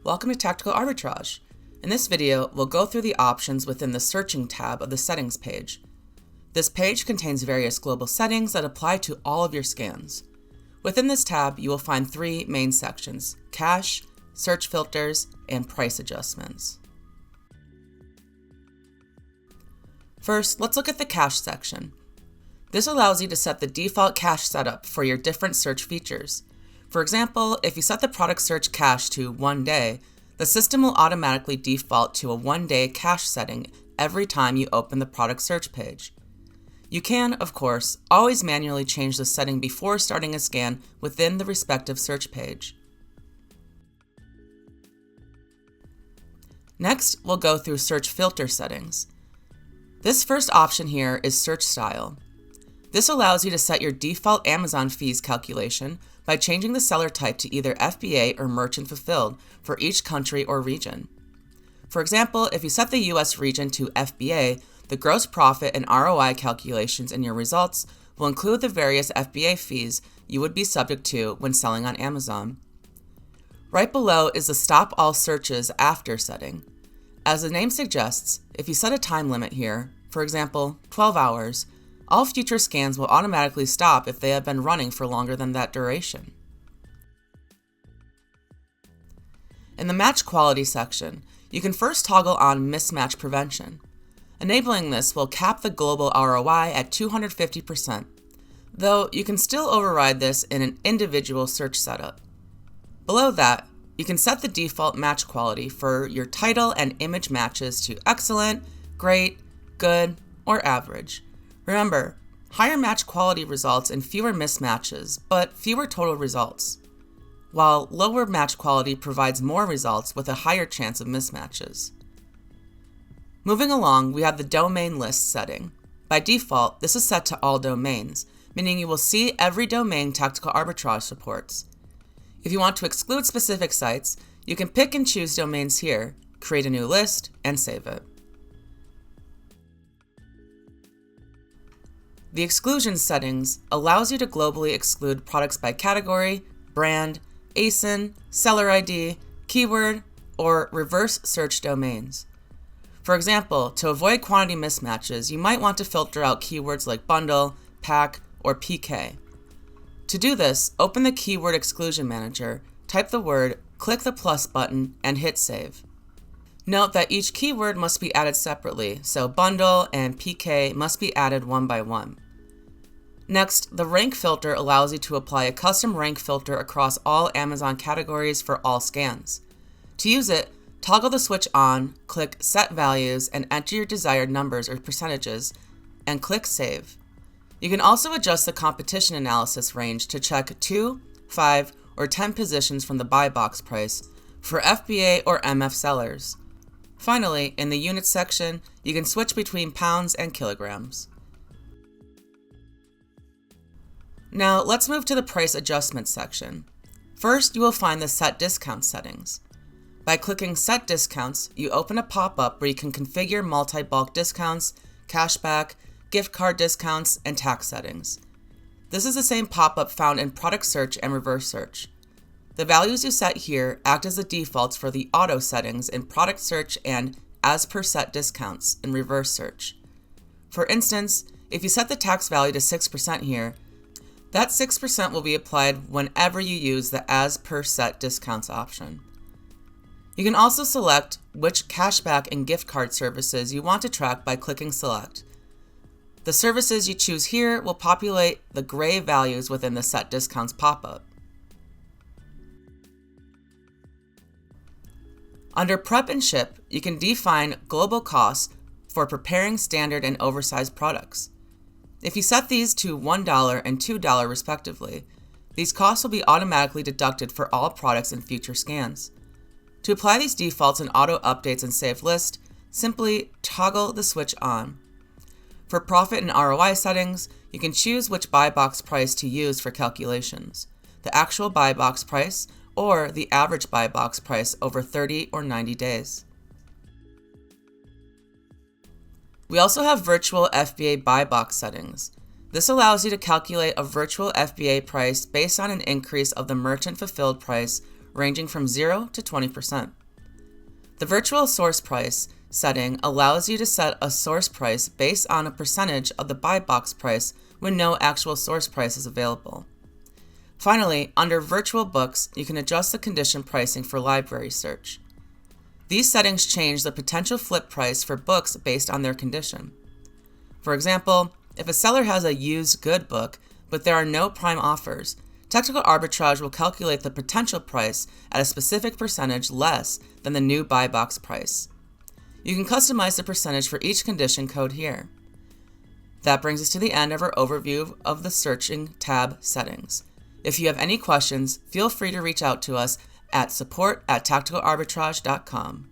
Welcome to Tactical Arbitrage. In this video, we'll go through the options within the Searching tab of the Settings page. This page contains various global settings that apply to all of your scans. Within this tab, you will find three main sections: Cache, Search Filters, and Price Adjustments. First, let's look at the Cache section. This allows you to set the default cache setup for your different search features. For example, if you set the product search cache to 1 day, the system will automatically default to a 1-day cache setting every time you open the product search page. You can, of course, always manually change the setting before starting a scan within the respective search page. Next, we'll go through search filter settings. This first option here is search style. This allows you to set your default Amazon fees calculation by changing the seller type to either FBA or merchant fulfilled for each country or region. For example, if you set the US region to FBA, the gross profit and ROI calculations in your results will include the various FBA fees you would be subject to when selling on Amazon. Right below is the Stop All Searches After setting. As the name suggests, if you set a time limit here, for example, 12 hours, all future scans will automatically stop if they have been running for longer than that duration. In the Match Quality section, you can first toggle on Mismatch Prevention. Enabling this will cap the global ROI at 250%, though you can still override this in an individual search setup. Below that, you can set the default match quality for your title and image matches to excellent, great, good, or average. Remember, higher match quality results in fewer mismatches, but fewer total results, while lower match quality provides more results with a higher chance of mismatches. Moving along, we have the domain list setting. By default, this is set to all domains, meaning you will see every domain Tactical Arbitrage supports. If you want to exclude specific sites, you can pick and choose domains here, create a new list, and save it. The exclusion settings allows you to globally exclude products by category, brand, ASIN, seller ID, keyword, or reverse search domains. For example, to avoid quantity mismatches, you might want to filter out keywords like bundle, pack, or PK. To do this, open the Keyword Exclusion Manager, type the word, click the plus button, and hit save. Note that each keyword must be added separately, so bundle and PK must be added one by one. Next, the rank filter allows you to apply a custom rank filter across all Amazon categories for all scans. To use it, toggle the switch on, click Set Values, and enter your desired numbers or percentages, and click Save. You can also adjust the competition analysis range to check 2, 5, or 10 positions from the buy box price for FBA or MF sellers. Finally, in the units section, you can switch between pounds and kilograms. Now, let's move to the price adjustment section. First, you will find the Set Discount settings. By clicking Set Discounts, you open a pop-up where you can configure multi-bulk discounts, cashback, gift card discounts, and tax settings. This is the same pop-up found in Product Search and Reverse Search. The values you set here act as the defaults for the auto settings in Product Search and As Per Set Discounts in Reverse Search. For instance, if you set the tax value to 6% here, that 6% will be applied whenever you use the As Per Set Discounts option. You can also select which cashback and gift card services you want to track by clicking Select. The services you choose here will populate the gray values within the Set Discounts pop-up. Under Prep and Ship, you can define global costs for preparing standard and oversized products. If you set these to $1 and $2 respectively, these costs will be automatically deducted for all products in future scans. To apply these defaults in auto updates and save list, simply toggle the switch on. For profit and ROI settings, you can choose which buy box price to use for calculations, the actual buy box price or the average buy box price over 30 or 90 days. We also have virtual FBA buy box settings. This allows you to calculate a virtual FBA price based on an increase of the merchant fulfilled price ranging from 0 to 20%. The virtual source price setting allows you to set a source price based on a percentage of the buy box price when no actual source price is available. Finally, under virtual books, you can adjust the condition pricing for library search. These settings change the potential flip price for books based on their condition. For example, if a seller has a used good book, but there are no prime offers, Tactical Arbitrage will calculate the potential price at a specific percentage less than the new buy box price. You can customize the percentage for each condition code here. That brings us to the end of our overview of the Searching tab settings. If you have any questions, feel free to reach out to us at support@tacticalarbitrage.com.